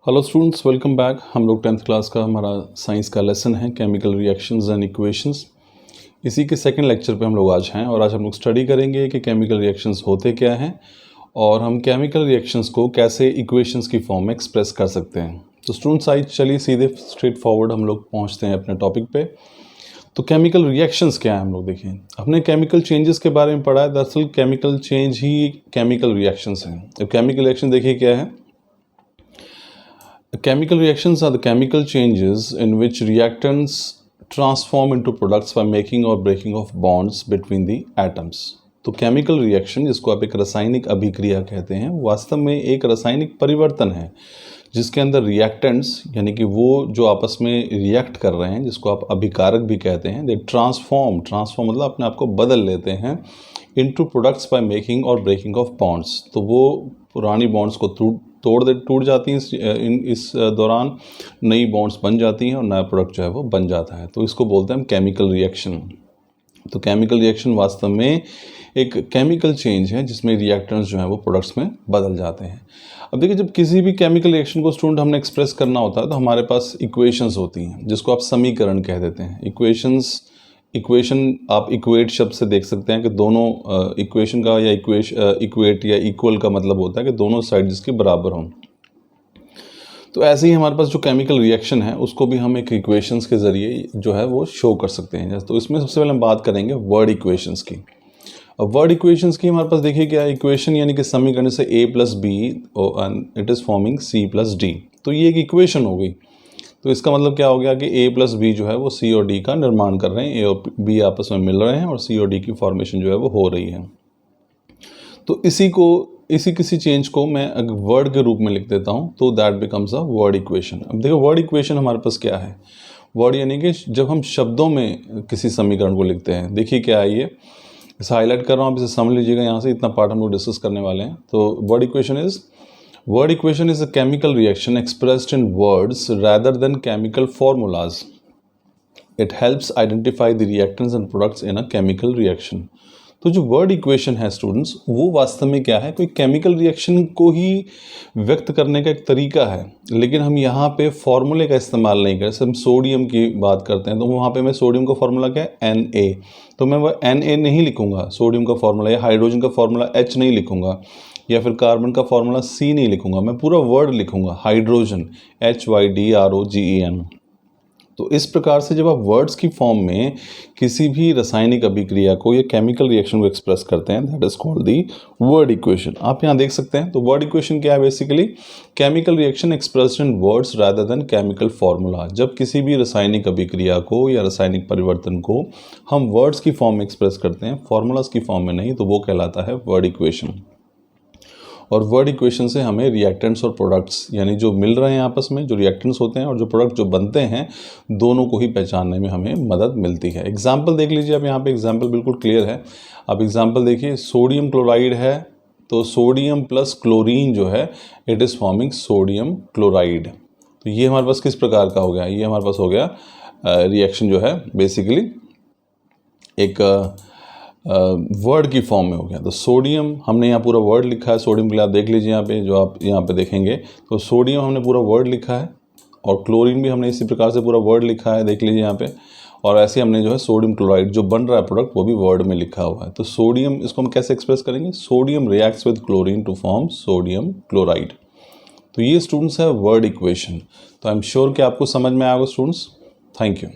Hello students, welcome back. हम लोग 10th class का हमारा साइंस का लेसन है केमिकल रिएक्शंस एंड इक्वेशंस। इसी के सेकंड लेक्चर पे हम लोग आज हैं और आज हम लोग स्टडी करेंगे कि केमिकल रिएक्शंस होते क्या हैं और हम केमिकल रिएक्शंस को कैसे इक्वेशंस की फॉर्म में एक्सप्रेस कर सकते हैं। तो स्टूडेंट्स आइए चलिए सीधे स्ट्रेट फॉरवर्ड हम लोग पहुँचते हैं अपने टॉपिक पे। तो केमिकल रिएक्शंस क्या है, हम लोग देखें। हमने केमिकल चेंजेस के बारे में पढ़ा है। दरअसल केमिकल चेंज ही केमिकल रिएक्शंस हैं। अब केमिकल रिएक्शन देखिए क्या है। Chemical reactions are the chemical changes in which reactants transform into products by making or breaking of bonds between the atoms। तो केमिकल रिएक्शन, जिसको आप एक रासायनिक अभिक्रिया कहते हैं, वास्तव में एक रासायनिक परिवर्तन है जिसके अंदर रिएक्टेंट्स यानी कि वो जो आपस में रिएक्ट कर रहे हैं, जिसको आप अभिकारक भी कहते हैं, दे ट्रांसफॉर्म मतलब अपने आप को बदल लेते हैं इनटू प्रोडक्ट्स बाय मेकिंग और ब्रेकिंग ऑफ बॉन्ड्स। तो वो पुरानी बॉन्ड्स को टूट जाती हैं, इस दौरान नई बॉन्ड्स बन जाती हैं और नया प्रोडक्ट जो है वो बन जाता है। तो इसको बोलते हैं हम केमिकल रिएक्शन। तो केमिकल रिएक्शन वास्तव में एक केमिकल चेंज है जिसमें रिएक्टेंट्स जो हैं वो प्रोडक्ट्स में बदल जाते हैं। अब देखिए, जब किसी भी केमिकल रिएक्शन को स्टूडेंट हमने एक्सप्रेस करना होता है तो हमारे पास इक्वेशंस होती हैं, जिसको आप समीकरण कह देते हैं। इक्वेशन आप इक्वेट शब्द से देख सकते हैं कि दोनों इक्वेशन का या इक्वेट या इक्वल का मतलब होता है कि दोनों साइड जिसके बराबर हों। तो ऐसे ही हमारे पास जो केमिकल रिएक्शन है उसको भी हम एक इक्वेशंस के ज़रिए जो है वो शो कर सकते हैं। तो इसमें सबसे पहले हम बात करेंगे वर्ड इक्वेशंस की। अब वर्ड इक्वेशंस की हमारे पास देखिए क्या इक्वेशन, यानी कि समीकरण से a + b it is forming c + d। तो ये एक इक्वेशन हो गई। तो इसका मतलब क्या हो गया कि a + b जो है वो c और d का निर्माण कर रहे हैं। a और b आपस में मिल रहे हैं और c और d की फॉर्मेशन जो है वो हो रही है। तो किसी चेंज को मैं अगर वर्ड के रूप में लिख देता हूँ तो that becomes a word equation. अब देखो, वर्ड इक्वेशन हमारे पास क्या है। वर्ड यानी कि जब हम शब्दों में किसी समीकरण को लिखते हैं। देखिए क्या है, ये इसे हाईलाइट कर रहा हूँ, आप इसे समझ लीजिएगा। यहाँ से इतना पार्ट हम लोग डिस्कस करने वाले हैं। तो word equation is a chemical reaction expressed in words rather than chemical formulas. It helps identify the reactants and products in a chemical reaction. तो जो वर्ड इक्वेशन है स्टूडेंट्स, वो वास्तव में क्या है, कोई केमिकल रिएक्शन को ही व्यक्त करने का एक तरीका है। लेकिन हम यहाँ पे फॉर्मूले का इस्तेमाल नहीं करते। हम सोडियम की बात करते हैं तो वहाँ पे मैं सोडियम का फॉर्मूला क्या है, Na। तो मैं वह Na नहीं लिखूँगा सोडियम का फॉर्मूला, या हाइड्रोजन का फॉर्मूला H नहीं लिखूँगा, या फिर कार्बन का फॉर्मूला C नहीं लिखूँगा। मैं पूरा वर्ड लिखूँगा, हाइड्रोजन HYDROGEN। तो इस प्रकार से जब आप वर्ड्स की फॉर्म में किसी भी रासायनिक अभिक्रिया को या केमिकल रिएक्शन को एक्सप्रेस करते हैं, that is called the word equation. आप यहाँ देख सकते हैं। तो वर्ड इक्वेशन क्या है, basically chemical reaction expressed in words rather than chemical formula. जब किसी भी रासायनिक अभिक्रिया को या रासायनिक परिवर्तन को हम वर्ड्स की फॉर्म में एक्सप्रेस करते हैं, फॉर्मूलाज की फॉर्म में नहीं, तो वो कहलाता है वर्ड इक्वेशन। और वर्ड इक्वेशन से हमें रिएक्टेंट्स और प्रोडक्ट्स, यानी जो मिल रहे हैं आपस में, जो रिएक्टेंट्स होते हैं और जो प्रोडक्ट जो बनते हैं, दोनों को ही पहचानने में हमें मदद मिलती है। एग्जाम्पल देख लीजिए, आप यहाँ पे एग्जाम्पल बिल्कुल क्लियर है। आप एग्जाम्पल देखिए, सोडियम क्लोराइड है तो सोडियम प्लस क्लोरीन जो है it is forming sodium chloride. तो ये हमारे पास किस प्रकार का हो गया, ये हमारे पास हो गया रिएक्शन जो है बेसिकली एक वर्ड की फॉर्म में हो गया। तो सोडियम हमने यहाँ पूरा वर्ड लिखा है। सोडियम के लिए आप देख लीजिए यहाँ पे, जो आप यहाँ पे देखेंगे तो सोडियम हमने पूरा वर्ड लिखा है और क्लोरीन भी हमने इसी प्रकार से पूरा वर्ड लिखा है, देख लीजिए यहाँ पे। और ऐसे हमने जो है सोडियम क्लोराइड जो बन रहा है प्रोडक्ट, वो भी वर्ड में लिखा हुआ है। तो सोडियम, इसको हम कैसे एक्सप्रेस करेंगे, sodium reacts with chlorine to form sodium chloride. तो ये स्टूडेंट्स है वर्ड इक्वेशन। तो आई एम श्योर कि आपको समझ में आएगा स्टूडेंट्स। Thank you.